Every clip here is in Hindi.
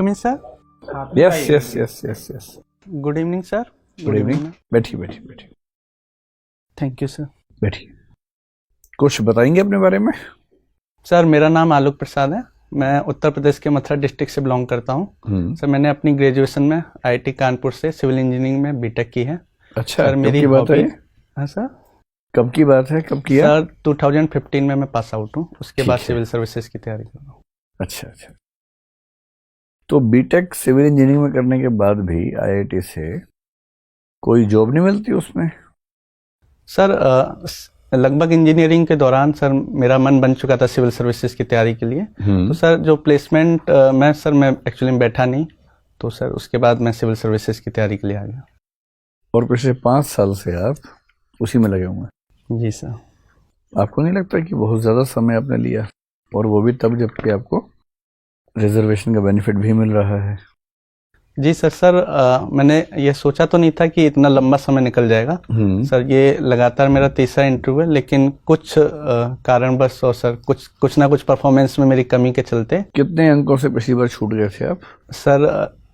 मी sir. Yes yes yes yes yes. Good evening sir. Good evening. बैठिए बैठिए बैठिए। Thank you sir. बैठिए। कुछ बताएंगे अपने बारे में? सर मेरा नाम आलोक प्रसाद है। मैं उत्तर प्रदेश के मथुरा डिस्ट्रिक्ट से बिलोंग करता हूँ। सर मैंने अपनी ग्रेजुएशन में आईआईटी कानपुर से सिविल इंजीनियरिंग में बीटेक की है। अच्छा, सर मेरी हॉबी। हाँ सर। कब की बात है, कब किया? सर 2015 में मैं पास आउट हूँ, उसके बाद सिविल सर्विसेज की तैयारी कर रहा हूँ। अच्छा अच्छा। तो बीटेक सिविल इंजीनियरिंग में करने के बाद भी आईआईटी से कोई जॉब नहीं मिलती उसमें? सर लगभग इंजीनियरिंग के दौरान सर मेरा मन बन चुका था सिविल सर्विसेज की तैयारी के लिए। तो सर जो प्लेसमेंट मैं एक्चुअली में बैठा नहीं, तो सर उसके बाद मैं सिविल सर्विसेज की तैयारी के लिए आ गया। और पिछले 5 साल से आप उसी में लगे हुए हैं? जी सर। आपको नहीं लगता कि बहुत ज़्यादा समय आपने लिया, और वो भी तब जबकि आपको रिजर्वेशन का बेनिफिट भी मिल रहा है? जी सर मैंने ये सोचा तो नहीं था कि इतना लंबा समय निकल जाएगा। सर ये लगातार मेरा तीसरा इंटरव्यू है, लेकिन कुछ कारणवश और सर कुछ ना कुछ परफॉर्मेंस में मेरी कमी के चलते। कितने अंकों से पिछली बार छूट गए थे आप? सर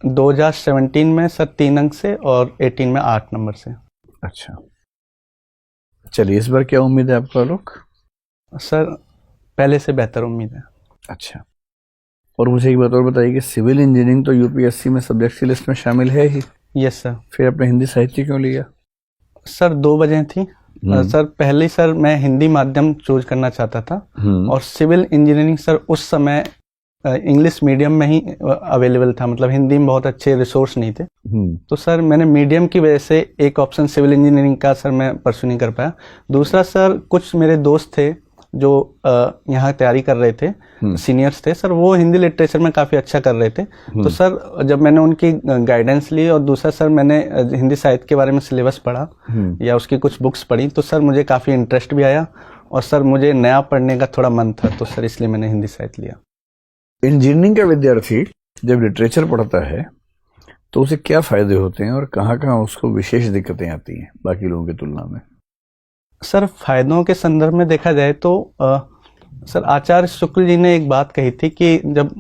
2017 में सर 3 अंक से, और 18 में 8 नंबर से। अच्छा, चलिए इस बार क्या उम्मीद है आपको आलोक? सर पहले से बेहतर उम्मीद है। अच्छा, और मुझे एक बात और बताइए कि सिविल इंजीनियरिंग तो यूपीएससी में सब्जेक्ट की लिस्ट में शामिल है ही। Yes sir. फिर आपने हिंदी साहित्य क्यों लिया? सर 2 वजह थी। सर पहले सर मैं हिंदी माध्यम चूज करना चाहता था, और सिविल इंजीनियरिंग सर उस समय इंग्लिश मीडियम में ही अवेलेबल था, मतलब हिंदी में बहुत अच्छे रिसोर्स नहीं थे। तो सर मैंने मीडियम की वजह से एक ऑप्शन सिविल इंजीनियरिंग का सर मैं परस्यू नहीं कर पाया। दूसरा सर कुछ मेरे दोस्त थे जो यहाँ तैयारी कर रहे थे, सीनियर्स थे सर, वो हिंदी लिटरेचर में काफ़ी अच्छा कर रहे थे। तो सर जब मैंने उनकी गाइडेंस ली, और दूसरा सर मैंने हिंदी साहित्य के बारे में सिलेबस पढ़ा या उसकी कुछ बुक्स पढ़ी, तो सर मुझे काफ़ी इंटरेस्ट भी आया, और सर मुझे नया पढ़ने का थोड़ा मन था, तो सर इसलिए मैंने हिंदी साहित्य लिया। इंजीनियरिंग का विद्यार्थी जब लिटरेचर पढ़ता है तो उसे क्या फ़ायदे होते हैं, और कहाँ कहाँ उसको विशेष दिक्कतें आती हैं बाकी लोगों की तुलना में? सर फायदों के संदर्भ में देखा जाए तो सर आचार्य शुक्ल जी ने एक बात कही थी कि जब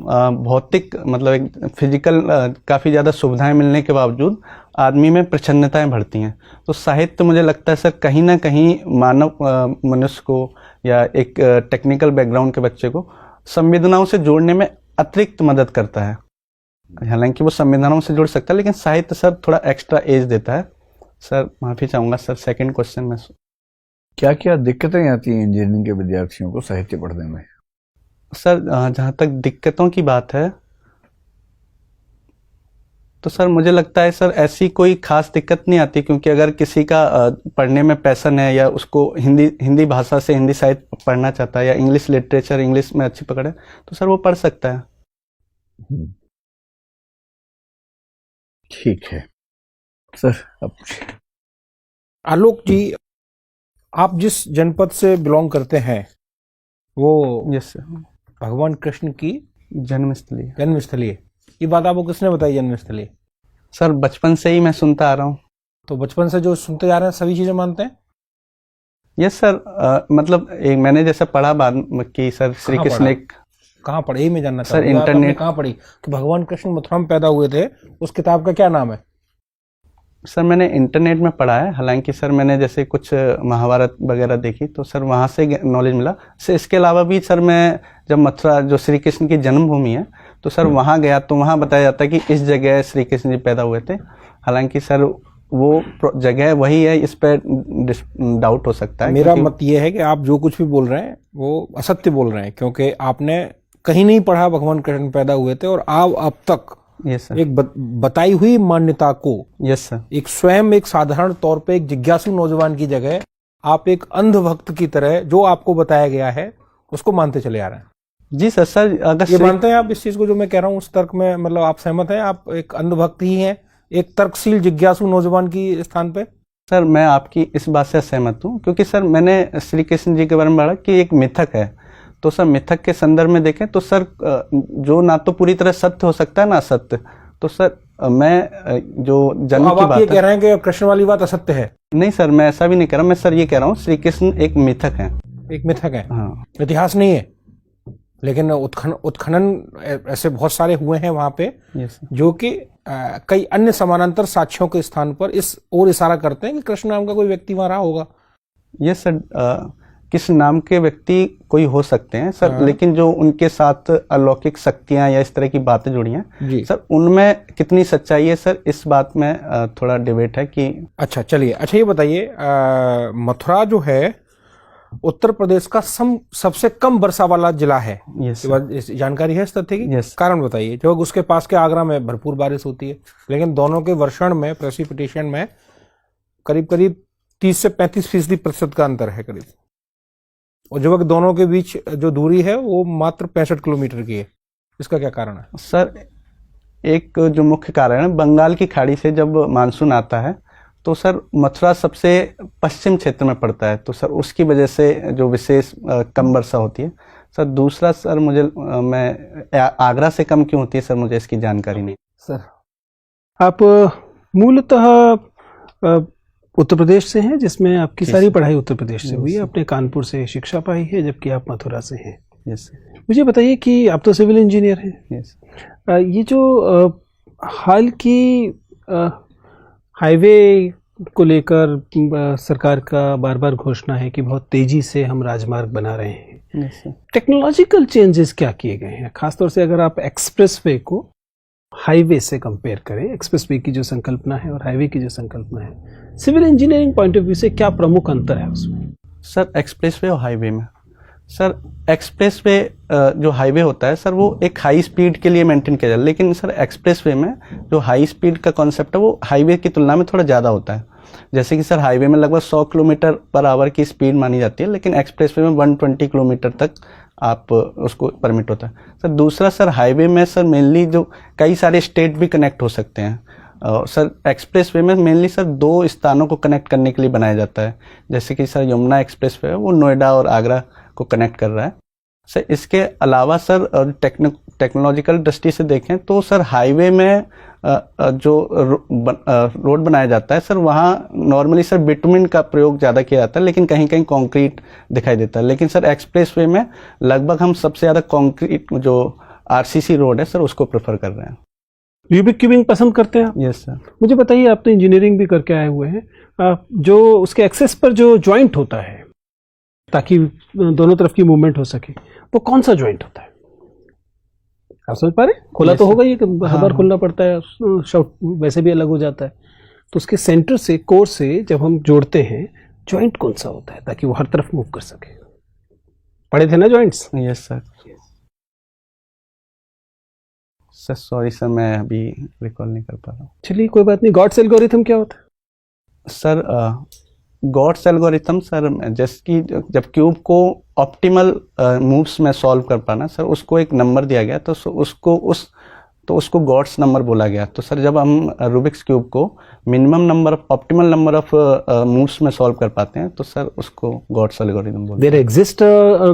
भौतिक मतलब एक फिजिकल काफ़ी ज़्यादा सुविधाएं मिलने के बावजूद आदमी में प्रच्छन्नताएं बढ़ती हैं, तो साहित्य मुझे लगता है सर कहीं ना कहीं मानव मनुष्य को या एक टेक्निकल बैकग्राउंड के बच्चे को संवेदनाओं से जोड़ने में अतिरिक्त मदद करता है। हालांकि वो संवेदनाओं से जुड़ सकता है, लेकिन साहित्य सर थोड़ा एक्स्ट्रा एज देता है। सर माफ़ी चाहूँगा सर, सेकेंड क्वेश्चन में क्या क्या दिक्कतें आती हैं इंजीनियरिंग के विद्यार्थियों को साहित्य पढ़ने में? सर जहाँ तक दिक्कतों की बात है तो सर मुझे लगता है सर ऐसी कोई खास दिक्कत नहीं आती, क्योंकि अगर किसी का पढ़ने में पैशन है, या उसको हिंदी भाषा से हिंदी साहित्य पढ़ना चाहता है, या इंग्लिश लिटरेचर इंग्लिश में अच्छी पकड़ है, तो सर वो पढ़ सकता है। ठीक है सर। अब आलोक जी, आप जिस जनपद से बिलोंग करते हैं वो यस सर भगवान कृष्ण की जन्मस्थली है। ये बात आपको किसने बताई, जन्मस्थली? सर बचपन से ही मैं सुनता आ रहा हूँ। तो बचपन से जो सुनते जा रहे हैं सभी चीजें मानते हैं? यस सर मतलब एक मैंने जैसा पढ़ा बाद कि सर श्री कृष्ण एक कहाँ पढ़े, यही मैं जानना सर इंटरनेट कहाँ पढ़ी कि भगवान कृष्ण मथुरा में पैदा हुए थे? उस किताब का क्या नाम है? सर मैंने इंटरनेट में पढ़ा है, हालांकि सर मैंने जैसे कुछ महाभारत वगैरह देखी तो सर वहाँ से नॉलेज मिला। सर इसके अलावा भी सर मैं जब मथुरा जो श्री कृष्ण की जन्मभूमि है तो सर वहाँ गया तो वहाँ बताया जाता है कि इस जगह श्री कृष्ण जी पैदा हुए थे। हालांकि सर वो जगह वही है, इस पर डाउट हो सकता है। मेरा मत ये है कि आप जो कुछ भी बोल रहे हैं वो असत्य बोल रहे हैं, क्योंकि आपने कहीं नहीं पढ़ा भगवान कृष्ण पैदा हुए थे, और आप अब तक यस सर एक बताई हुई मान्यता को यस सर एक स्वयं एक साधारण तौर पे एक जिज्ञासु नौजवान की जगह आप एक अंध भक्त की तरह जो आपको बताया गया है उसको मानते चले आ रहे हैं। जी सर। सर अगर ये मानते हैं आप इस चीज को जो मैं कह रहा हूँ, उस तर्क में मतलब आप सहमत हैं? आप एक अंध भक्त ही हैं एक तर्कशील जिज्ञासु नौजवान की स्थान पे? सर मैं आपकी इस बात से सहमत हूँ, क्योंकि सर मैंने श्री कृष्ण जी के बारे में पढ़ा कि एक मिथक है, तो सर मिथक के संदर्भ में देखें तो सर जो ना तो पूरी तरह सत्य हो सकता है ना असत्य, तो सर मैं जो जन्म तो की आप बात ये कह रहे हैं कि कृष्ण वाली बात असत्य है? नहीं सर, मैं ऐसा भी नहीं कह रहा, मैं सर ये कह रहा हूँ श्री कृष्ण एक मिथक है। एक मिथक है? हाँ। इतिहास नहीं है? लेकिन उत्खनन ऐसे बहुत सारे हुए हैं वहां पे यस जो कि कई अन्य समानांतर साक्ष्यों के स्थान पर इस ओर इशारा करते हैं कि कृष्ण नाम का कोई व्यक्ति वहां रहा होगा। यस सर, किस नाम के व्यक्ति कोई हो सकते हैं सर, लेकिन जो उनके साथ अलौकिक शक्तियां या इस तरह की बातें जुड़ी हैं सर, उनमें कितनी सच्चाई है सर, इस बात में थोड़ा डिबेट है कि। अच्छा चलिए, अच्छा ये बताइए, मथुरा जो है उत्तर प्रदेश का सबसे कम वर्षा वाला जिला है। यस इस जानकारी है इस तथ्य की? यस। कारण बताइए। जो उसके पास के आगरा में भरपूर बारिश होती है, लेकिन दोनों के वर्षण में, प्रेसिपिटेशन में करीब करीब 30 से 35% का अंतर है करीब, और जबकि दोनों के बीच जो दूरी है वो मात्र 65 किलोमीटर की है। इसका क्या कारण है सर? एक जो मुख्य कारण है, बंगाल की खाड़ी से जब मानसून आता है तो सर मथुरा सबसे पश्चिम क्षेत्र में पड़ता है, तो सर उसकी वजह से जो विशेष कम वर्षा होती है सर। दूसरा सर, मैं आगरा से कम क्यों होती है सर, मुझे इसकी जानकारी नहीं। सर आप मूलतः उत्तर प्रदेश से हैं, जिसमें आपकी सारी पढ़ाई उत्तर प्रदेश से हुई है, आपने कानपुर से शिक्षा पाई है, जबकि आप मथुरा से हैं। यस। मुझे बताइए कि आप तो सिविल इंजीनियर हैं। यस। ये जो हाल की हाईवे को लेकर सरकार का बार बार घोषणा है कि बहुत तेजी से हम राजमार्ग बना रहे हैं, यस सर। टेक्नोलॉजिकल चेंजेस क्या किए गए हैं? खासतौर से अगर आप एक्सप्रेसवे को हाईवे से कंपेयर करें, एक्सप्रेसवे की जो संकल्पना है और हाईवे की जो संकल्पना है, civil engineering point of view से क्या प्रमुख अंतर है उसमें? सर एक्सप्रेसवे और हाईवे में, सर एक्सप्रेसवे जो हाईवे होता है सर, वो एक हाई स्पीड के लिए मेंटेन किया जाता है, लेकिन सर एक्सप्रेसवे में जो हाई स्पीड का कॉन्सेप्ट है वो हाईवे की तुलना में थोड़ा ज़्यादा होता है। जैसे कि सर हाईवे में लगभग 100 किलोमीटर पर आवर की स्पीड मानी जाती है, लेकिन एक्सप्रेसवे में 120 किलोमीटर तक आप उसको परमिट होता है सर। दूसरा सर, हाईवे में सर मेनली जो कई सारे स्टेट भी कनेक्ट हो सकते हैं सर। एक्सप्रेसवे में मेनली सर 2 स्थानों को कनेक्ट करने के लिए बनाया जाता है, जैसे कि सर यमुना एक्सप्रेसवे है, वो नोएडा और आगरा को कनेक्ट कर रहा है सर। इसके अलावा सर टेक्नोलॉजिकल दृष्टि से देखें तो सर हाईवे में जो रोड बनाया जाता है सर, वहाँ नॉर्मली सर बिटुमिन का प्रयोग ज़्यादा किया जाता है, लेकिन कहीं कहीं कंक्रीट दिखाई देता है। लेकिन सर एक्सप्रेसवे में लगभग हम सबसे ज़्यादा कंक्रीट जो आरसीसी रोड है सर, उसको प्रेफर कर रहे हैं। क्यूबिक क्यूबिंग पसंद करते हैं आप? Yes sir. मुझे बताइए, आप तो इंजीनियरिंग भी करके आए हुए हैं, जो उसके एक्सेस पर जो जॉइंट होता है ताकि दोनों तरफ की मूवमेंट हो सके, वो कौन सा जॉइंट होता है? आप समझ पा रहे? खोला तो होगा, ये हर बार खोलना पड़ता है, शॉट वैसे भी अलग हो जाता है, तो उसके सेंटर से, कोर से जब हम जोड़ते हैं, जॉइंट कौन सा होता है ताकि वो हर तरफ मूव कर सके? पढ़े थे ना joints? Yes sir. Sir sorry sir, मैं अभी रिकॉल नहीं कर पा रहा हूँ। चलिए कोई बात नहीं। गॉड्स एल्गोरिथम क्या होता है सर? गॉड्स एल्गोरिथम सर, जैसे कि जब क्यूब को ऑप्टिमल मूव्स में सॉल्व कर पाना सर, उसको एक नंबर दिया गया, तो उसको गॉड्स नंबर बोला गया। तो सर जब हम रूबिक्स क्यूब को minimum number of, optimal number of moves में सॉल्व कर पाते हैं, तो सर उसको गॉड्स एल्गोरिथम बोलते हैं। देयर एग्जिस्ट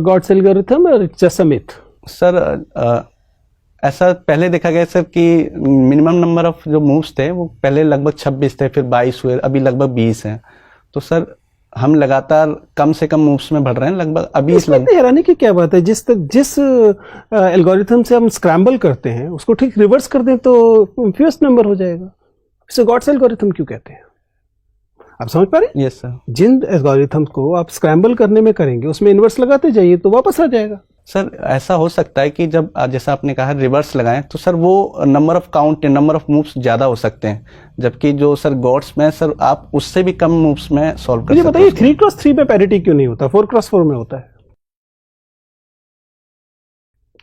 गॉड्स एल्गोरिथम और it's just a myth? Sir ऐसा पहले देखा गया सर कि मिनिमम नंबर ऑफ जो मूव्स थे वो पहले लगभग 26 थे, फिर 22 हुए, अभी लगभग 20 हैं। तो सर हम लगातार कम से कम मूव्स में बढ़ रहे हैं, लगभग अभी हैरानी की क्या बात है? जिस एल्गोरिथम से हम स्क्रैम्बल करते हैं उसको ठीक रिवर्स कर दें तो फ्यूएस्ट नंबर हो जाएगा। इसे गॉड्स एल्गोरिथम क्यों कहते हैं? आप समझ पा रहे हैं? Yes sir. जिन एल्गोरिथम को आप स्क्रैम्बल करने में करेंगे उसमें इन्वर्स लगाते जाइए तो वापस आ जाएगा। सर ऐसा हो सकता है कि जब जैसा आपने कहा रिवर्स लगाएं, तो सर वो number of count, number of moves ज्यादा हो सकते हैं, जबकि जो सर गॉड्स में सर आप उससे भी कम मूव्स में सॉल्व कर सकते हैं। मुझे बताइए 3x3 पे पैरिटी क्यों नहीं होता, 4x4 में होता है?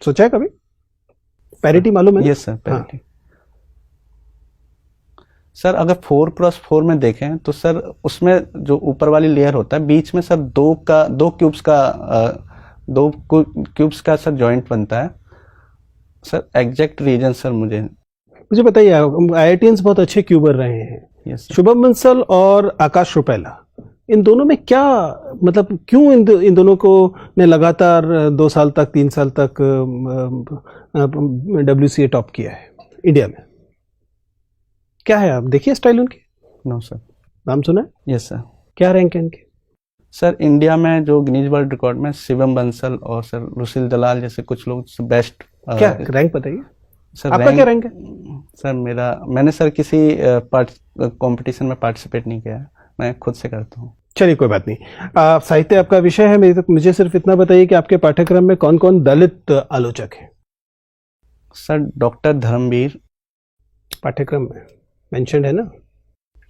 सोचा है कभी? पैरिटी मालूम है? Yes sir, parity. सर अगर 4x4 में देखें तो सर उसमें जो ऊपर वाली लेयर होता है, बीच में सर दो क्यूब्स का सर जॉइंट बनता है सर। एग्जैक्ट रीजन सर मुझे बताइए। आईआईटीएंस बहुत अच्छे क्यूबर रहे हैं। यस। शुभम बंसल और आकाश रुपेला, इन दोनों में क्या मतलब, क्यों इन दोनों को ने लगातार 2 साल तक, 3 साल तक WCA टॉप किया है इंडिया में? क्या है, आप देखिए स्टाइल उनकी। No sir. नाम सुना है? Yes sir. क्या रैंक है इनके? सर इंडिया में जो गिनीज वर्ल्ड रिकॉर्ड में शिवम बंसल और सर रुसिल दलाल जैसे कुछ लोग बेस्ट क्या रैंक बताइए सर आपका, क्या रैंक है? सर मैंने सर किसी कंपटीशन में पार्टिसिपेट नहीं किया है, मैं खुद से करता हूँ। चलिए कोई बात नहीं। साहित्य आपका विषय है, मुझे सिर्फ इतना बताइए कि आपके पाठ्यक्रम में कौन कौन दलित आलोचक हैं? सर डॉक्टर धर्मवीर पाठ्यक्रम में मेंशन है ना?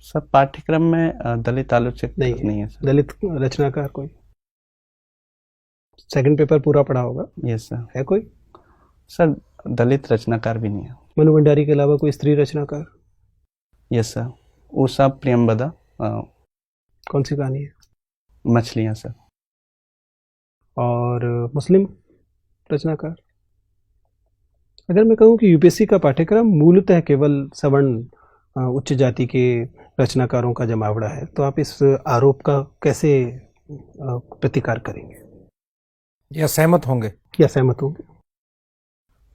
सर पाठ्यक्रम में दलित आलोचक नहीं है सर। दलित रचनाकार कोई? सेकंड पेपर पूरा पढ़ा होगा? Yes sir. है कोई? सर दलित रचनाकार भी नहीं है। मनु भंडारी के अलावा कोई स्त्री रचनाकार? Yes sir. उषा प्रियंबदा। कौन सी कहानी है? मछलियाँ सर। और मुस्लिम रचनाकार? अगर मैं कहूँ कि यूपीएससी का पाठ्यक्रम मूलतः केवल सवर्ण उच्च जाति के रचनाकारों का जमावड़ा है, तो आप इस आरोप का कैसे प्रतिकार करेंगे या सहमत होंगे?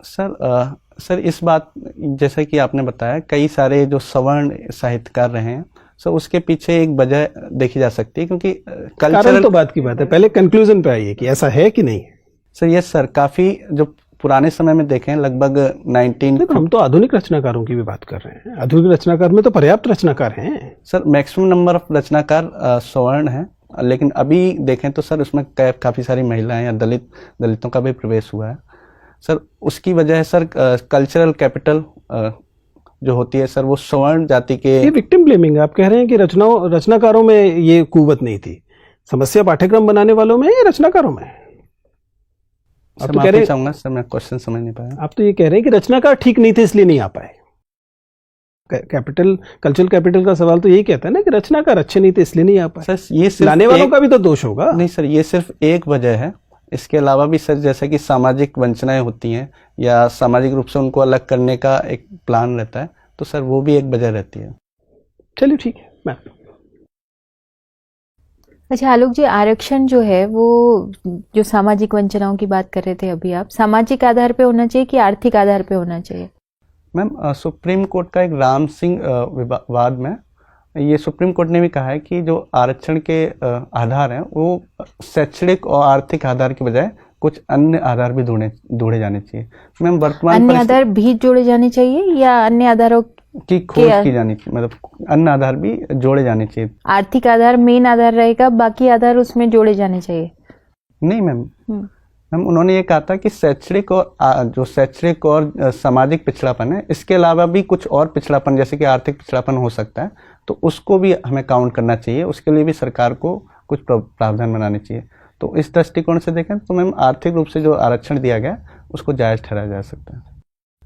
सर इस बात, जैसा कि आपने बताया, कई सारे जो सवर्ण साहित्यकार रहे हैं, सर उसके पीछे एक वजह देखी जा सकती है, क्योंकि कारण तो बात की बात है, पहले कंक्लूजन पे आइए कि ऐसा है कि नहीं है। सर यस सर, काफी जो पुराने समय में देखें लगभग 19 हम तो आधुनिक रचनाकारों की भी बात कर रहे हैं। आधुनिक रचनाकार में तो पर्याप्त रचनाकार हैं। सर मैक्सिमम नंबर ऑफ रचनाकार सवर्ण हैं, लेकिन अभी देखें तो सर उसमें काफी सारी महिलाएं या दलितों का भी प्रवेश हुआ है। सर उसकी वजह है सर कल्चरल कैपिटल जो होती है सर, वो सवर्ण जाति के। ये विक्टिम ब्लेमिंग, आप कह रहे हैं कि रचनाकारों में ये कुवत नहीं थी। समस्या पाठ्यक्रम बनाने वालों में या रचनाकारों में? आप तो कह रहे हैं सर, मैं क्वेश्चन समझ नहीं पाया। आप तो ये कह रहे हैं कि रचनाकार ठीक नहीं थे इसलिए नहीं आ पाए। कल्चरल कैपिटल का सवाल तो यही कहता है ना कि रचनाकार अच्छे नहीं थे इसलिए नहीं आ पाए। सर ये सिर्फ लाने वालों का भी तो दोष होगा। नहीं सर, ये सिर्फ एक वजह है। इसके अलावा भी सर जैसे कि सामाजिक वंचनाएं होती हैं या सामाजिक रूप से उनको अलग करने का एक प्लान रहता है, तो सर वो भी एक वजह रहती है। चलिए ठीक है मैम। अच्छा आलोक जी, आरक्षण जो है वो जो सामाजिक वंचनाओं की बात कर रहे थे अभी आप, सामाजिक आधार पे होना चाहिए कि आर्थिक आधार पे होना चाहिए? मैम सुप्रीम कोर्ट का एक राम सिंह वाद में ये सुप्रीम कोर्ट ने भी कहा है कि जो आरक्षण के आधार हैं वो शैक्षणिक और आर्थिक आधार के बजाय कुछ अन्य आधार भी जोड़े जाने चाहिए। मैम वर्तमान अन्य आधार भी जोड़े जाने चाहिए या अन्य आधारों की खोज की जानी चाहिए, मतलब अन्य आधार भी जोड़े जाने चाहिए। आर्थिक आधार मेन आधार रहेगा, बाकी आधार उसमें जोड़े जाने चाहिए? नहीं मैम, मैम उन्होंने ये कहा था कि शैक्षणिक और सामाजिक पिछड़ापन है, इसके अलावा भी कुछ और पिछड़ापन जैसे कि आर्थिक पिछड़ापन हो सकता है, तो उसको भी हमें काउंट करना चाहिए। उसके लिए भी सरकार को कुछ प्रावधान बनाने चाहिए। तो इस दृष्टिकोण से देखें तो मैम आर्थिक रूप से जो आरक्षण दिया गया उसको जायज ठहराया जा सकता है।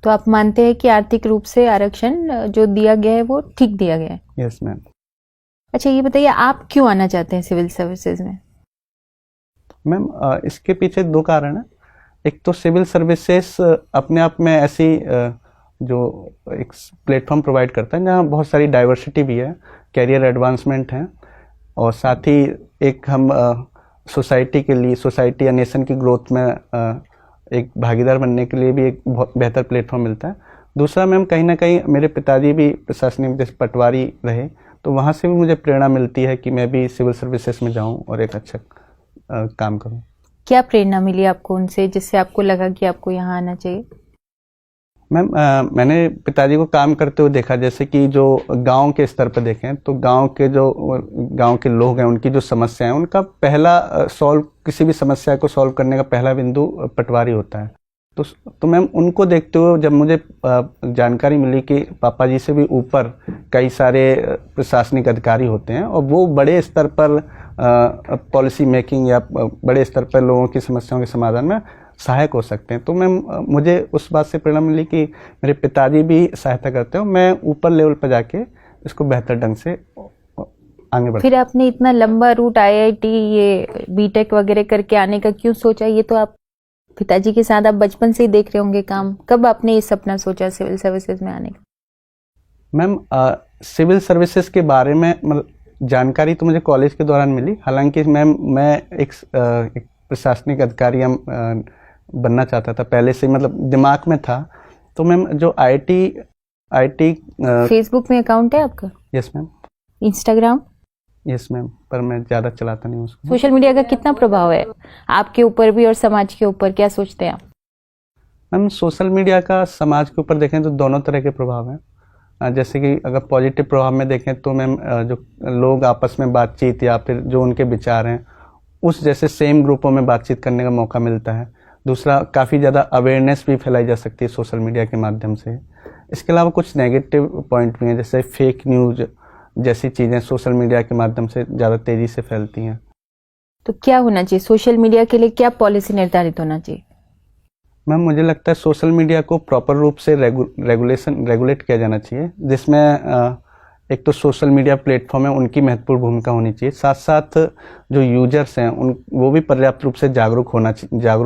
तो आप मानते हैं कि आर्थिक रूप से आरक्षण जो दिया गया है वो ठीक दिया गया है? Yes ma'am. अच्छा ये बताइए, आप क्यों आना चाहते हैं सिविल सर्विसेज में? मैम इसके पीछे दो कारण हैं। एक तो सिविल सर्विसेज अपने आप में ऐसी जो एक प्लेटफॉर्म प्रोवाइड करता है जहाँ बहुत सारी डाइवर्सिटी भी है, कैरियर एडवांसमेंट है, और साथ ही एक हम सोसाइटी के लिए, सोसाइटी या नेशन की ग्रोथ में एक भागीदार बनने के लिए भी एक बहुत बेहतर प्लेटफॉर्म मिलता है। दूसरा मैम कहीं ना कहीं मेरे पिताजी भी प्रशासनिक जैसे पटवारी रहे, तो वहाँ से भी मुझे प्रेरणा मिलती है कि मैं भी सिविल सर्विसेज में जाऊँ और एक अच्छा काम करूँ। क्या प्रेरणा मिली आपको उनसे जिससे आपको लगा कि आपको यहाँ आना चाहिए? मैम मैंने पिताजी को काम करते हुए देखा, जैसे कि जो गांव के स्तर पर देखें तो गांव के लोग हैं, उनकी जो समस्या है उनका पहला किसी भी समस्या को सॉल्व करने का पहला बिंदु पटवारी होता है। तो मैम उनको देखते हुए जब मुझे जानकारी मिली कि पापा जी से भी ऊपर कई सारे प्रशासनिक अधिकारी होते हैं और वो बड़े स्तर पर पॉलिसी मेकिंग या बड़े स्तर पर लोगों की समस्याओं के समाधान में सहायक हो सकते हैं, तो मैम मुझे उस बात से प्रेरणा मिली कि मेरे पिताजी भी सहायता करते हो, मैं ऊपर लेवल पर जाके इसको बेहतर ढंग से आगे बढ़। फिर आपने इतना लंबा रूट IIT ये बीटेक वगैरह करके आने का क्यों सोचा? ये तो आप पिताजी के साथ आप बचपन से ही देख रहे होंगे काम। कब आपने ये सपना सोचा सिविल सर्विसेज में आने का? मैम सिविल सर्विसेज के बारे में मतलब जानकारी तो मुझे कॉलेज के दौरान मिली, हालांकि मैम मैं एक प्रशासनिक अधिकारी बनना चाहता था पहले से, मतलब दिमाग में था। तो मैम जो IT फेसबुक में अकाउंट है आपका? Yes ma'am. Instagram? Yes ma'am, पर मैं ज़्यादा चलाता नहीं हूँ उसको। सोशल मीडिया का कितना प्रभाव है आपके ऊपर भी और समाज के ऊपर, क्या सोचते हैं आप? मैम सोशल मीडिया का समाज के ऊपर देखें तो दोनों तरह के प्रभाव हैं। जैसे कि अगर पॉजिटिव प्रभाव में देखें तो मैम जो लोग आपस में बातचीत या फिर जो उनके विचार हैं उस जैसे सेम ग्रुपों में बातचीत करने का मौका मिलता है। दूसरा, काफ़ी ज़्यादा अवेयरनेस भी फैलाई जा सकती है सोशल मीडिया के माध्यम से। इसके अलावा कुछ नेगेटिव पॉइंट भी हैं, जैसे फेक न्यूज़ जैसी चीज़ें सोशल मीडिया के माध्यम से ज़्यादा तेज़ी से फैलती हैं। तो क्या होना चाहिए सोशल मीडिया के लिए, क्या पॉलिसी निर्धारित होना चाहिए? मैम मुझे लगता है सोशल मीडिया को प्रॉपर रूप से रेगुलेट किया जाना चाहिए, जिसमें एक तो सोशल मीडिया प्लेटफॉर्म है उनकी महत्वपूर्ण भूमिका होनी चाहिए, साथ साथ जो यूजर्स हैं वो भी पर्याप्त रूप से जागरूक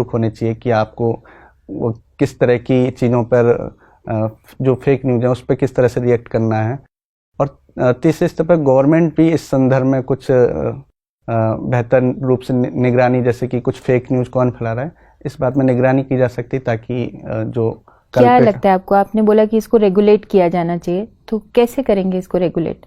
होने चाहिए कि आपको वो किस तरह की चीज़ों पर जो फेक न्यूज़ है उस पर किस तरह से रिएक्ट करना है। और तीसरे स्तर पर गवर्नमेंट भी इस संदर्भ में कुछ बेहतर रूप से निगरानी, जैसे कि कुछ फेक न्यूज़ कौन फैला रहा है, इस बात में निगरानी की जा सकती है, ताकि जो क्या लगता है आपको? आपने बोला कि इसको रेगुलेट किया जाना चाहिए, तो कैसे करेंगे इसको रेगुलेट?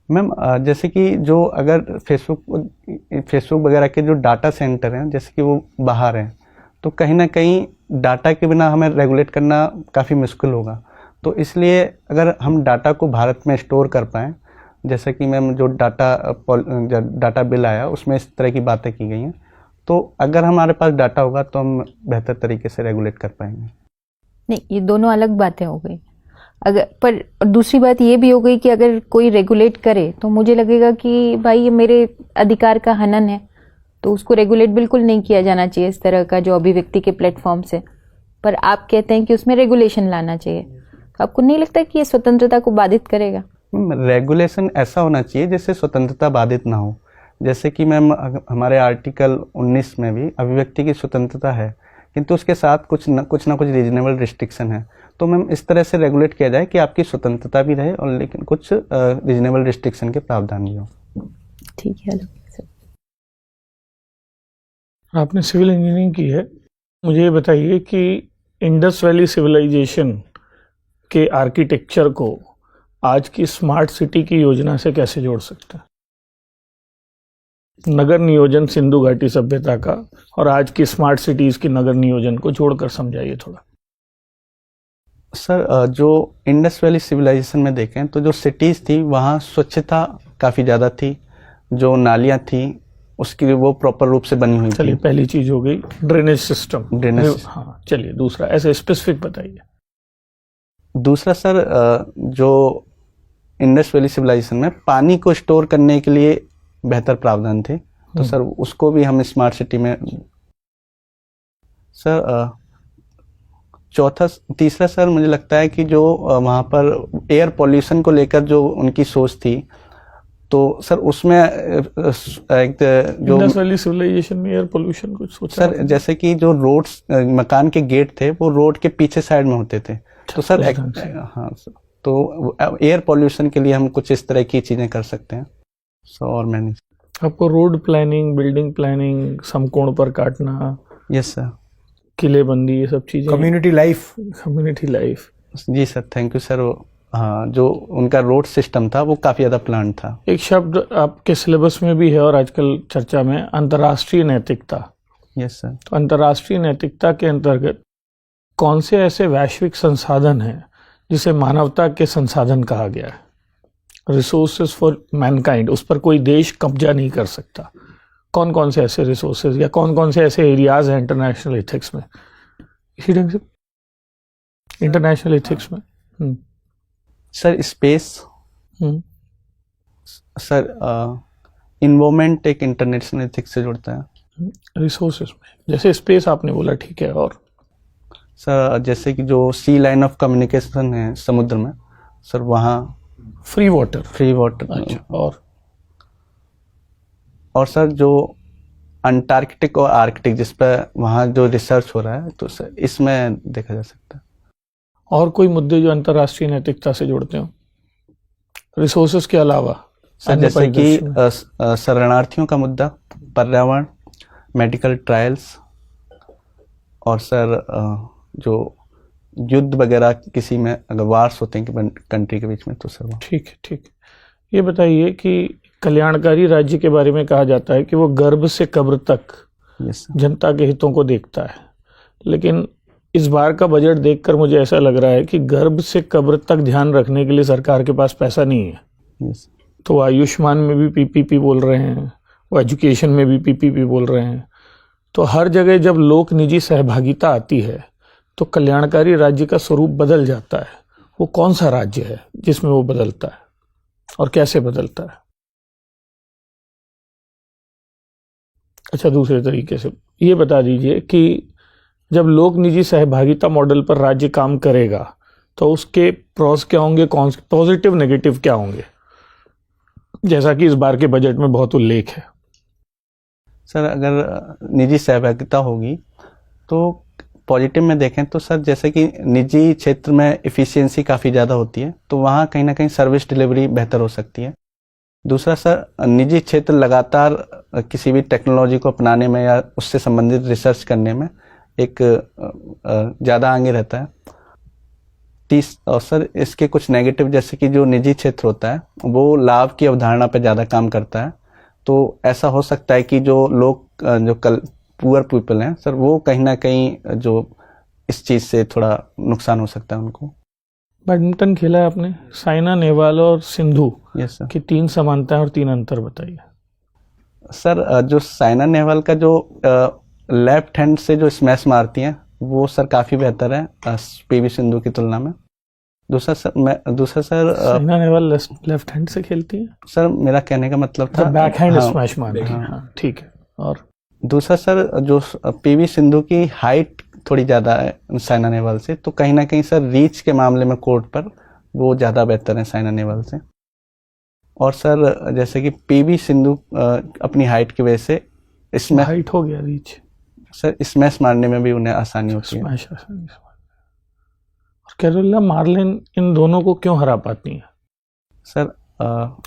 मैम जैसे कि जो अगर फेसबुक वगैरह के जो डाटा सेंटर हैं जैसे कि वो बाहर हैं, तो कहीं ना कहीं डाटा के बिना हमें रेगुलेट करना काफ़ी मुश्किल होगा। तो इसलिए अगर हम डाटा को भारत में स्टोर कर पाएँ, जैसे कि मैम जो डाटा बिल आया उसमें इस तरह की बातें की गई हैं, तो अगर हमारे पास डाटा होगा तो हम बेहतर तरीके से रेगुलेट कर पाएंगे। नहीं, ये दोनों अलग बातें हो गई। अगर पर दूसरी बात ये भी हो गई कि अगर कोई रेगुलेट करे तो मुझे लगेगा कि भाई ये मेरे अधिकार का हनन है, तो उसको रेगुलेट बिल्कुल नहीं किया जाना चाहिए इस तरह का जो अभिव्यक्ति के प्लेटफॉर्म से। पर आप कहते हैं कि उसमें रेगुलेशन लाना चाहिए, तो आपको नहीं लगता कि ये स्वतंत्रता को बाधित करेगा? रेगुलेशन ऐसा होना चाहिए जिससे स्वतंत्रता बाधित ना हो। जैसे कि मैम हमारे आर्टिकल 19 में भी अभिव्यक्ति की स्वतंत्रता है, किंतु उसके साथ कुछ ना कुछ रीजनेबल रिस्ट्रिक्शन है। तो मैम इस तरह से रेगुलेट किया जाए कि आपकी स्वतंत्रता भी रहे और लेकिन कुछ रीजनेबल रिस्ट्रिक्शन के प्रावधान भी हो। ठीक है। आपने सिविल इंजीनियरिंग की है, मुझे ये बताइए कि इंडस वैली सिविलाइजेशन के आर्किटेक्चर को आज की स्मार्ट सिटी की योजना से कैसे जोड़ सकते हैं? नगर नियोजन सिंधु घाटी सभ्यता का और आज की स्मार्ट सिटीज की नगर नियोजन को जोड़कर समझाइए थोड़ा। सर जो इंडस वैली सिविलाइजेशन में देखें तो जो सिटीज़ थी वहाँ स्वच्छता काफ़ी ज़्यादा थी, जो नालियाँ थी उसकी वो प्रॉपर रूप से बनी हुई थी। चलिए पहली चीज हो गई ड्रेनेज सिस्टम। हाँ चलिए, दूसरा ऐसे स्पेसिफिक बताइए। दूसरा सर जो इंडस वैली सिविलाइजेशन में पानी को स्टोर करने के लिए बेहतर प्रावधान थे, तो सर उसको भी हम स्मार्ट सिटी में। सर तीसरा सर मुझे लगता है कि जो वहाँ पर एयर पॉल्यूशन को लेकर जो उनकी सोच थी, तो सर उसमें एक जो इंडस वैली सिविलाइजेशन में एयर पोल्यूशन कुछ सोचा सर, जैसे कि जो रोड्स मकान के गेट थे वो रोड के पीछे साइड में होते थे, तो सर हाँ सर, तो एयर पॉल्यूशन के लिए हम कुछ इस तरह की चीज़ें कर सकते हैं। सो और मैंने आपको रोड प्लानिंग, बिल्डिंग प्लानिंग, समकोण पर काटना, यस सर, किलेबंदी, ये सब चीजें, कम्युनिटी लाइफ। जी सर, थैंक यू सर। हाँ, जो उनका रोड सिस्टम था वो काफ़ी ज़्यादा प्लान था। एक शब्द आपके सिलेबस में भी है और आजकल चर्चा में, अंतर्राष्ट्रीय नैतिकता। Yes sir. तो अंतर्राष्ट्रीय नैतिकता के अंतर्गत कौन से ऐसे वैश्विक संसाधन हैं जिसे मानवता के संसाधन कहा गया है, रिसोर्सेज फॉर मैनकाइंड, उस पर कोई देश कब्जा नहीं कर सकता? कौन कौन से ऐसे रिसोर्सेज या कौन कौन से ऐसे एरियाज हैं इंटरनेशनल एथिक्स में? इसी ढंग से इंटरनेशनल एथिक्स में सर स्पेस, सर इन्वायरमेंट एक इंटरनेशनल एथिक्स से जुड़ता है। रिसोर्सेज में जैसे स्पेस आपने बोला, ठीक है, और सर जैसे कि जो सी लाइन ऑफ कम्युनिकेशन है समुद्र में, सर वहाँ फ्री वाटर। अच्छा, और सर जो अंटार्कटिक और आर्कटिक जिस पर वहाँ जो रिसर्च हो रहा है, तो सर इसमें देखा जा सकता है। और कोई मुद्दे जो अंतर्राष्ट्रीय नैतिकता से जोड़ते हो रिसोर्सेज के अलावा? सर जैसे कि शरणार्थियों का मुद्दा, पर्यावरण, मेडिकल ट्रायल्स, और सर जो युद्ध वगैरह किसी में अगर वार्स होते हैं कंट्री के बीच में, तो सर ठीक है। ये बताइए कि कल्याणकारी राज्य के बारे में कहा जाता है कि वो गर्भ से कब्र तक यस सर। जनता के हितों को देखता है, लेकिन इस बार का बजट देखकर मुझे ऐसा लग रहा है कि गर्भ से कब्र तक ध्यान रखने के लिए सरकार के पास पैसा नहीं है। यस तो आयुष्मान में भी पीपीपी बोल रहे हैं, वो एजुकेशन में भी पीपीपी बोल रहे हैं। तो हर जगह जब लोक निजी सहभागिता आती है तो कल्याणकारी राज्य का स्वरूप बदल जाता है। वो कौन सा राज्य है जिसमें वो बदलता है और कैसे बदलता है? अच्छा, दूसरे तरीके से ये बता दीजिए कि जब लोक निजी सहभागिता मॉडल पर राज्य काम करेगा तो उसके प्रॉस क्या होंगे, कौन से पॉजिटिव नेगेटिव क्या होंगे, जैसा कि इस बार के बजट में बहुत उल्लेख है? सर, अगर निजी सहभागिता होगी तो पॉजिटिव में देखें तो सर, जैसे कि निजी क्षेत्र में इफ़िशियंसी काफ़ी ज़्यादा होती है, तो वहाँ कहीं ना कहीं सर्विस डिलीवरी बेहतर हो सकती है। दूसरा सर, निजी क्षेत्र लगातार किसी भी टेक्नोलॉजी को अपनाने में या उससे संबंधित रिसर्च करने में एक ज़्यादा आगे रहता है। और सर, इसके कुछ नेगेटिव, जैसे कि जो निजी क्षेत्र होता है वो लाभ की अवधारणा पर ज़्यादा काम करता है, तो ऐसा हो सकता है कि जो लोग जो पुअर पीपल हैं सर, वो कहीं ना कहीं जो इस चीज़ से थोड़ा नुकसान हो सकता है उनको। बैडमिंटन खेला है आपने, साइना नेहवाल और सिंधु यस सर। की 3 समानताएं और 3 अंतर बताइए। सर, जो साइना नेहवाल का जो लेफ्ट हैंड से जो स्मैश मारती हैं वो सर काफ़ी बेहतर है पीवी सिंधु की तुलना में। दूसरा sir Saina Nehwal left hand से खेलती है? सर, मेरा कहने का मतलब था बैक हैंड हाँ, स्मैश मारती है। हाँ, ठीक है। और दूसरा सर, जो पीवी सिंधु की हाइट थोड़ी ज़्यादा है साइना नेहवाल से, तो कहीं ना कहीं सर रीच के मामले में कोर्ट पर वो ज़्यादा बेहतर है साइना नेहवाल से। और सर, जैसे कि पीवी सिंधु अपनी हाइट की वजह से इसमें हाइट हो गया, रीच सर स्मैश मारने में भी उन्हें आसानी होती है। स्मैश आसानी से। और कैरोलिना मार्लिन इन दोनों को क्यों हरा पाती हैं? सर,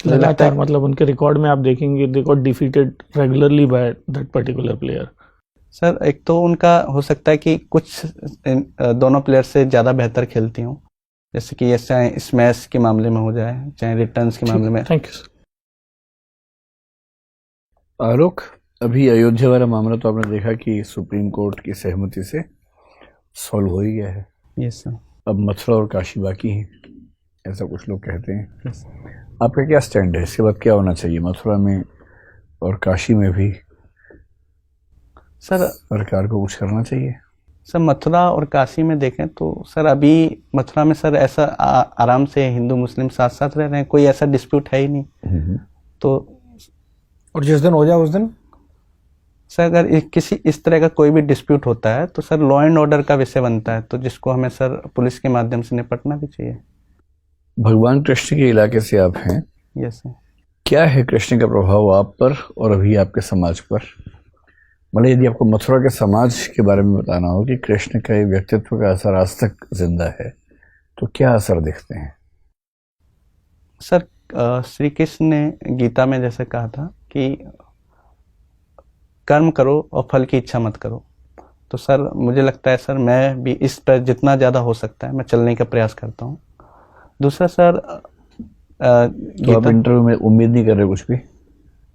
लगातार, मतलब उनके रिकॉर्ड में आप देखेंगे they got defeated regularly by that particular player. Sir, एक तो उनका हो सकता है कि कुछ दोनों प्लेयर से ज़्यादा बेहतर खेलती हूँ, जैसे कि ये चाहे स्मैश के मामले में हो जाए चाहे रिटर्न्स के मामले में। Thank you sir. आलोक, अभी अयोध्या वाला मामला तो आपने देखा कि सुप्रीम कोर्ट की सहमति से सॉल्व हो ही गया है। Yes sir. अब मथुरा और काशी बाकी हैं, ऐसा कुछ लोग कहते हैं। यस आपका क्या स्टैंड है, इसके बाद क्या होना चाहिए मथुरा में और काशी में भी? सर, सरकार को कुछ करना चाहिए? सर, मथुरा और काशी में देखें तो सर अभी मथुरा में सर ऐसा आराम से हिंदू मुस्लिम साथ साथ रह रहे हैं, कोई ऐसा डिस्प्यूट है ही नहीं। तो और जिस दिन हो जाए उस दिन सर, अगर किसी इस तरह का कोई भी डिस्प्यूट होता है तो सर लॉ एंड ऑर्डर का विषय बनता है, तो जिसको हमें सर पुलिस के माध्यम से निपटना भी चाहिए। भगवान कृष्ण के इलाके से आप हैं, यस सर। क्या है कृष्ण का प्रभाव आप पर और अभी आपके समाज पर? मतलब यदि आपको मथुरा के समाज के बारे में बताना हो कि कृष्ण के व्यक्तित्व का असर आज तक जिंदा है, तो क्या असर दिखते हैं? सर, श्री कृष्ण ने गीता में जैसे कहा था कि कर्म करो और फल की इच्छा मत करो, तो सर मुझे लगता है सर मैं भी इस पर जितना ज़्यादा हो सकता है मैं चलने का प्रयास करता हूँ। दूसरा सर, तो आप इंटरव्यू में उम्मीद नहीं कर रहे कुछ भी?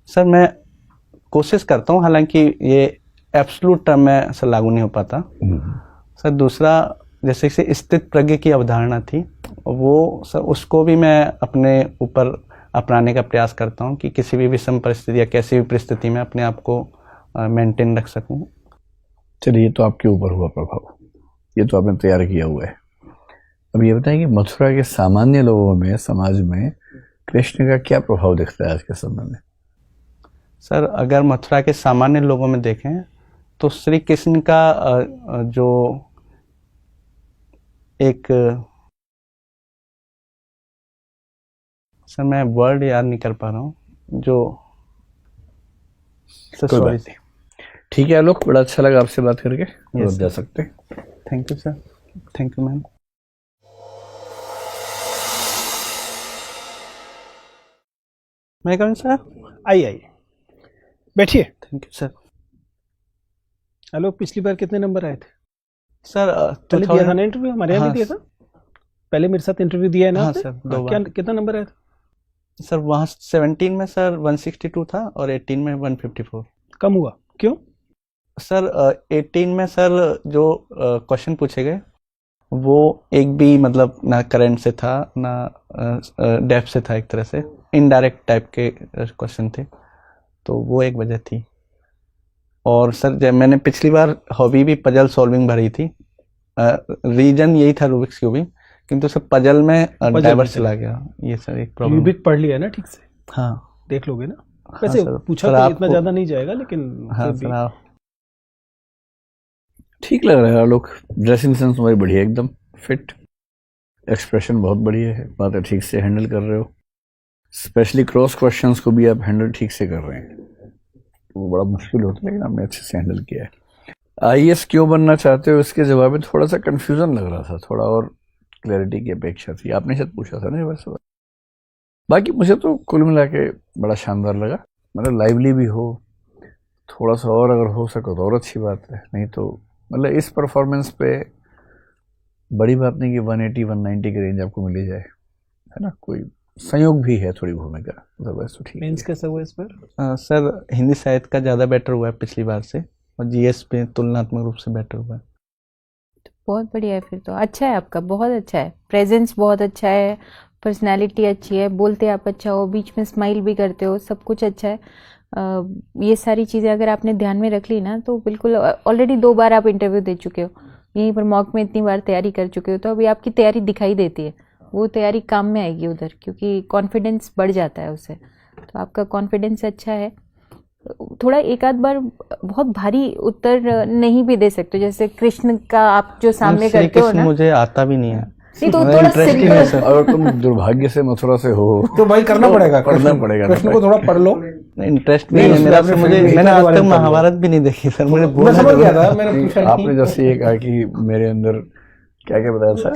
सर, मैं कोशिश करता हूँ, हालांकि ये एब्सोल्यूट टर्म में सर लागू नहीं हो पाता। सर, दूसरा, जैसे कि स्थित प्रज्ञ की अवधारणा थी, वो सर उसको भी मैं अपने ऊपर अपनाने का प्रयास करता हूँ कि किसी भी विषम परिस्थिति या कैसी भी परिस्थिति में अपने आप को मेंटेन रख सकूं। चलिए, ये तो आपके ऊपर हुआ प्रभाव, ये तो आपने तैयार किया हुआ है। अब ये बताएं कि मथुरा के सामान्य लोगों में, समाज में कृष्ण का क्या प्रभाव दिखता है आज के समय में? सर, अगर मथुरा के सामान्य लोगों में देखें तो श्री कृष्ण का जो एक, सर मैं वर्ड याद नहीं कर पा रहा हूँ, जो कोई बात नहीं। ठीक है आलोक, बड़ा अच्छा लगा आपसे बात करके। आप जा सकते हैं। Thank you sir. Thank you ma'am. मैं कहूँ सर? आइए बैठिए। Thank you sir. हेलो, पिछली बार कितने नंबर आए थे? सर, पहले दिया था ना इंटरव्यू, हमारे यहाँ भी दिया था। पहले मेरे साथ इंटरव्यू दिया है ना हाँ आपने? सर, 2 बार। कितना नंबर आया था? सर वहाँ 17 में सर 162 था और 18 में 154। कम हुआ क्यों? सर 18 में सर जो क्वेश्चन पूछे गए वो एक भी मतलब ना करंट से था ना डेप्थ से था, एक तरह से इनडायरेक्ट टाइप के क्वेश्चन थे, तो वो एक वजह थी। और सर जब मैंने पिछली बार हॉबी भी पजल सॉल्विंग भरी थी, रीजन यही था रूबिक्स क्यूबिंग, किंतु सर पजल में डाइवर्स चला गया, ये सर एक प्रॉब्लम। रूबिक पढ़ लिया ना ठीक से? हाँ देख लोगे ना? हाँ वैसे सर, पूछा सर तो आपको- इतना ज्यादा नहीं जाएगा, लेकिन हाँ फिर सर भी। आप ठीक लग रहा है लोग, ड्रेसिंग सेंस तुम्हारी बढ़िया, एकदम फिट, एक्सप्रेशन बहुत बढ़िया है, बातें ठीक से हैंडल कर रहे हो, स्पेशली क्रॉस क्वेश्चंस को भी आप हैंडल ठीक से कर रहे हैं। वो बड़ा मुश्किल होता है, लेकिन आपने अच्छे से हैंडल किया है। आईएएस क्यों बनना चाहते हो, इसके जवाब में थोड़ा सा कंफ्यूजन लग रहा था, थोड़ा और क्लैरिटी की अपेक्षा थी। आपने शायद पूछा था ना वैसे। बाकी मुझे तो कुल मिला के बड़ा शानदार लगा, मतलब लाइवली भी हो, थोड़ा सा और अगर हो सके तो और अच्छी बात है, नहीं तो मतलब इस परफॉर्मेंस पे बड़ी बात नहीं कि 180-190 की रेंज आपको मिली जाए, है ना। कोई संयोग भी है थोड़ी भूमिका, अदरवाइज तो ठीक है। मेंस कैसा हुआ इस पर? सर हिंदी साहित्य का ज़्यादा बेटर हुआ है पिछली बार से, और जीएस पे तुलनात्मक रूप से बेटर हुआ है। बहुत बढ़िया है, फिर तो अच्छा है आपका, बहुत अच्छा है, प्रेजेंस बहुत अच्छा है, पर्सनालिटी अच्छी है, बोलते आप अच्छा हो, बीच में स्माइल भी करते हो, सब कुछ अच्छा है। ये सारी चीज़ें अगर आपने ध्यान में रख ली ना तो बिल्कुल, ऑलरेडी 2 बार आप इंटरव्यू दे चुके हो, यहीं पर मॉक में इतनी बार तैयारी कर चुके हो, तो अभी आपकी तैयारी दिखाई देती है, वो तैयारी काम में आएगी उधर, क्योंकि कॉन्फिडेंस बढ़ जाता है उससे। तो आपका कॉन्फिडेंस अच्छा है। थोड़ा एक आध बार बहुत भारी उत्तर नहीं भी दे सकते, जैसे कृष्ण का आप जो सामने श्री करते हो कृष्ण ना, मुझे आता भी नहीं है, नहीं तो मतलब थोड़ा interest ही नहीं है सिंपल। सर। अगर तुम दुर्भाग्य से मथुरा से हो तो भाई करना पड़ेगा, पढ़ना पड़ेगा, कृष्ण को थोड़ा पढ़ लो। इंटरेस्ट भी नहीं, नहीं है मेरा, आपने सर फिर मुझे, भी मैंने गीता के आज बारे तक में पढ़ लो। महाभारत भी नहीं देखी सर, मुझे मैं बोलना समझ जरूर गया है। था, मैंने पूछा आपने नहीं। जैसे ये कहा कि मेरे अंदर क्या क्या बताया था,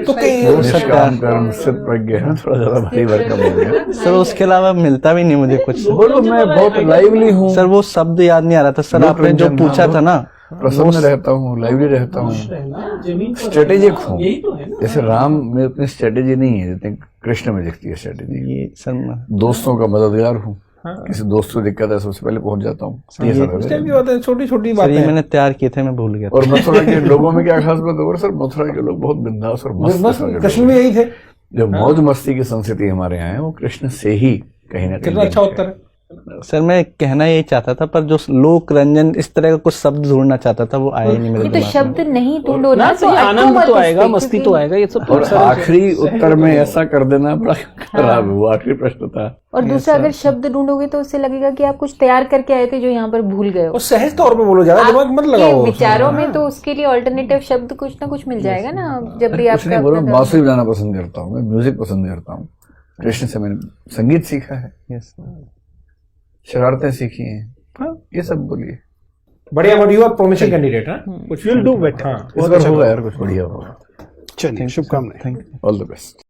तो निष्काम कर्म सिद्ध प्रज्ञ है, थोड़ा ज्यादा भारी भरकम हो गया। सर उसके अलावा मिलता भी नहीं मुझे कुछ। बोलो मैं बहुत लाइवली हूँ सर वो शब्द याद नहीं आ रहा था सर, आपने जो लोकरंजन, पूछा था ना, प्रसन्न रहता हूँ, लाइवली रहता हूँ, स्ट्रेटेजिक हूँ। जैसे राम में उतनी स्ट्रेटेजी नहीं है जितनी कृष्ण में दिखती है स्ट्रेटेजी। ये सर दोस्तों का मददगार हूँ, किसी दोस्त को दिक्कत है सबसे पहले पहुंच जाता हूँ, ये सब उस है। टाइम की बात है, छोटी छोटी सर बातें ये हैं। मैंने तैयार किए थे, मैं भूल गया था। और मथुरा के लोगों में क्या खास बात है सर, मथुरा के लोग बहुत बिंदास और मस्त बस किस्म के लोग कृष्ण भी हैं। यही थे। जो मौज मस्ती की संस्कृति हमारे यहाँ है वो कृष्ण से ही कहीं ना कहीं कितना अच्छा linked उत्तर है। है। सर मैं कहना यही चाहता था, पर जो लोक रंजन इस तरह का कुछ शब्द ढूंढना चाहता था वो आया ही नहीं मेरे ये तो दिमाग शब्द नहीं ढूंढो ना ना, सही, आनंद मत तो इस आएगा, पे, मस्ती क्योंकि- तो आएगा, ये सब और आखिरी उत्तर में ऐसा कर देना बड़ा खराब है, वो आखिरी प्रश्न था। और दूसरा अगर शब्द ढूंढोगे तो उससे लगेगा कि आप कुछ तैयार करके आए थे जो यहाँ पर भूल गए हो। और सहज तौर पे बोलो, ज्यादा दिमाग मत आपके लगाओ। विचारों में तो उसके लिए ऑल्टरनेटिव शब्द कुछ ना कुछ मिल जाएगा ना, जब भी कुछ नहीं आपका बोलो, मैं बांसुरी बजाना पसंद करता हूँ, मैं म्यूजिक पसंद करता हूँ, कृष्ण से मैंने संगीत सीखा है, यस शरारतें सीखी हैं, हाँ ये सब बोलिए। बढ़िया, but you are promising candidate. कुछ विल डू बेटर। हाँ इस बार होगा यार, कुछ बढ़िया होगा। चलिए, शुभकामनाएं। Thank you. All the best.